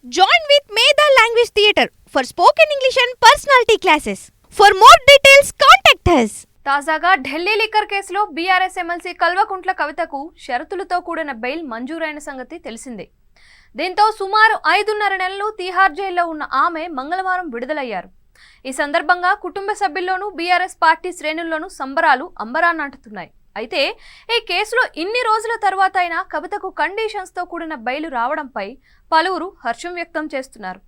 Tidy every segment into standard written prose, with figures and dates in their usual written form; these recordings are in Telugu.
Join with Medha Language Theatre for spoken English and personality classes. For more details, contact us. తాజాగా ఢిల్లీ లిక్కర్ కేసులో బీఆర్ఎస్ ఎమ్మెల్సీ కల్వకుంట్ల కవితకు షరతులతో కూడిన బెయిల్ మంజూరైన సంగతి తెలిసిందే. దీంతో సుమారు 5.5 నెలలు తీహార్ జైల్లో ఉన్న ఆమె మంగళవారం విడుదలయ్యారు. ఈ సందర్భంగా కుటుంబ సభ్యుల్లోనూ బీఆర్ఎస్ పార్టీ శ్రేణుల్లోనూ సంబరాలు అంబరాన్నంటున్నాయి. అయితే ఈ కేసులో ఇన్ని రోజుల తర్వాత అయినా కవితకు కండిషన్స్తో కూడిన బెయిల్ రావడంపై పలువురు హర్షం వ్యక్తం చేస్తున్నారు.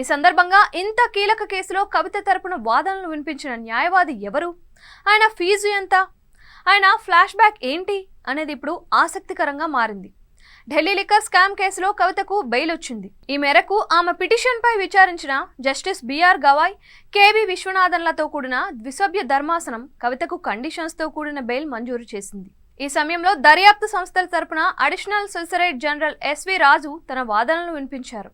ఈ సందర్భంగా ఇంత కీలక కేసులో కవిత తరపున వాదనలు వినిపించిన న్యాయవాది ఎవరు, ఆయన ఫీజు ఎంత, ఆయన ఫ్లాష్ బ్యాక్ ఏంటి అనేది ఇప్పుడు ఆసక్తికరంగా మారింది. ఢిల్లీ లిక్కర్ స్కామ్ కేసులో కవితకు బెయిల్ వచ్చింది. ఈ మేరకు ఆమె పిటిషన్ పై విచారించిన జస్టిస్ బిఆర్ గవాయ్, కేవి విశ్వనాథన్లతో కూడిన ద్విసభ్య ధర్మాసనం కవితకు కండిషన్స్ తో కూడిన బెయిల్ మంజూరు చేసింది. ఈ సమయంలో దర్యాప్తు సంస్థల తరపున అడిషనల్ సొలిసిటర్ జనరల్ ఎస్వి రాజు తన వాదనలు వినిపించారు.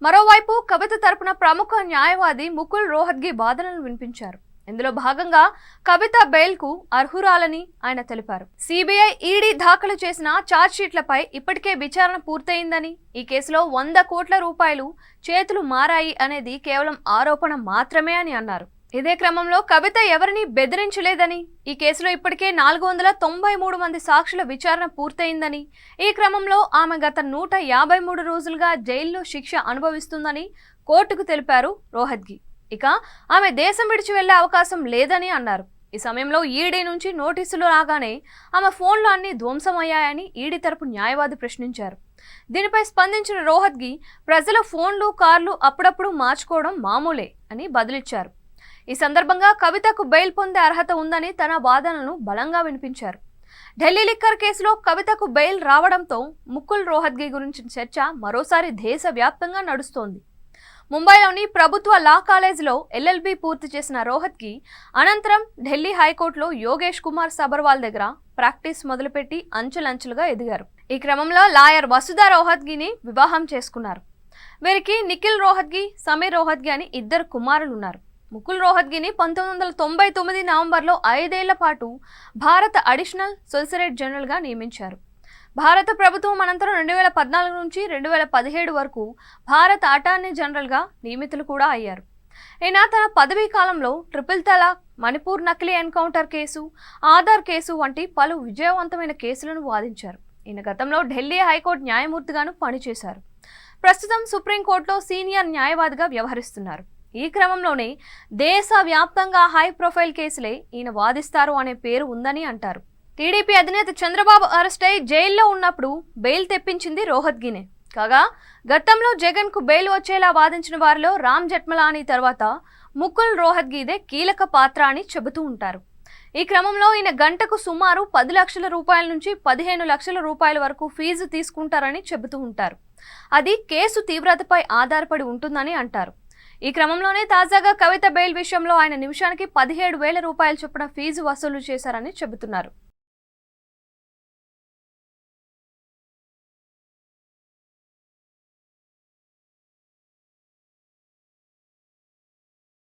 మరోవైపు కవిత తరపున ప్రముఖ న్యాయవాది ముకుల్ రోహత్గి వాదనలు వినిపించారు. ఇందులో భాగంగా కవిత బెయిల్ కు అర్హురాలని ఆయన తెలిపారు. సిబిఐ, ఈడీ దాఖలు చేసిన ఛార్జ్షీట్లపై ఇప్పటికే విచారణ పూర్తయిందని, ఈ కేసులో 100 కోట్ల రూపాయలు చేతులు మారాయి అనేది కేవలం ఆరోపణ మాత్రమే అని అన్నారు. ఇదే క్రమంలో కవిత ఎవరిని బెదిరించలేదని, ఈ కేసులో ఇప్పటికే 493 మంది సాక్షుల విచారణ పూర్తయిందని, ఈ క్రమంలో ఆమె గత 153 రోజులుగా జైల్లో శిక్ష అనుభవిస్తుందని కోర్టుకు తెలిపారు రోహత్గి. ఇక ఆమె దేశం విడిచి వెళ్లే అవకాశం లేదని అన్నారు. ఈ సమయంలో ఈడీ నుంచి నోటీసులు రాగానే ఆమె ఫోన్లు అన్ని ధ్వంసమయ్యాయని ఈడీ తరపు న్యాయవాది ప్రశ్నించారు. దీనిపై స్పందించిన రోహత్గి, ప్రజల ఫోన్లు, కార్లు అప్పుడప్పుడు మార్చుకోవడం మామూలే అని బదులిచ్చారు. ఈ సందర్భంగా కవితకు బెయిల్ పొందే అర్హత ఉందని తన వాదనలను బలంగా వినిపించారు. ఢిల్లీ లిక్కర్ కేసులో కవితకు బెయిల్ రావడంతో ముకుల్ రోహత్గి గురించిన చర్చ మరోసారి దేశవ్యాప్తంగా నడుస్తోంది. ముంబైలోని ప్రభుత్వ లా కాలేజీలో ఎల్ఎల్బి పూర్తి చేసిన రోహత్గి అనంతరం ఢిల్లీ హైకోర్టులో యోగేష్ కుమార్ సబర్వాల్ దగ్గర ప్రాక్టీస్ మొదలుపెట్టి అంచెలంచెలుగా ఎదిగారు. ఈ క్రమంలో లాయర్ వసుధా రోహత్గిని వివాహం చేసుకున్నారు. వీరికి నిఖిల్ రోహత్గి, సమీర్ రోహత్గి అని 2 కుమారులున్నారు. ముకుల్ రోహత్గిని 1999 నవంబర్లో 5 ఏళ్ల పాటు భారత అడిషనల్ సొలిసిటర్ జనరల్గా నియమించారు. భారత ప్రభుత్వం అనంతరం 2014 నుంచి 2017 వరకు భారత అటార్నీ జనరల్గా నియమితులు కూడా అయ్యారు. ఈయన తన పదవీ కాలంలో ట్రిపుల్ తలాక్, మణిపూర్ నకిలీ ఎన్కౌంటర్ కేసు, ఆధార్ కేసు వంటి పలు విజయవంతమైన కేసులను వాదించారు. ఈయన గతంలో ఢిల్లీ హైకోర్టు న్యాయమూర్తిగాను పనిచేశారు. ప్రస్తుతం సుప్రీంకోర్టులో సీనియర్ న్యాయవాదిగా వ్యవహరిస్తున్నారు. ఈ క్రమంలోనే దేశవ్యాప్తంగా హై ప్రొఫైల్ కేసులే ఈయన వాదిస్తారు అనే పేరు ఉందని అంటారు. టీడీపీ అధినేత చంద్రబాబు అరెస్ట్ అయి జైల్లో ఉన్నప్పుడు బెయిల్ తెప్పించింది రోహత్గినే. కాగా గతంలో జగన్ కు బెయిల్ వచ్చేలా వాదించిన వారిలో రామ్ జెఠ్మలానీ తర్వాత ముకుల్ రోహత్గిదే కీలక పాత్ర అని చెబుతూ ఉంటారు. ఈ క్రమంలో ఈయన గంటకు సుమారు 10 లక్షల రూపాయల నుంచి 15 లక్షల రూపాయల వరకు ఫీజు తీసుకుంటారని చెబుతూ ఉంటారు. అది కేసు తీవ్రతపై ఆధారపడి ఉంటుందని అంటారు. ఈ క్రమంలోనే తాజాగా కవిత బెయిల్ విషయంలో ఆయన నిమిషానికి 17,000 రూపాయల చొప్పున ఫీజు వసూలు చేశారని చెబుతున్నారు.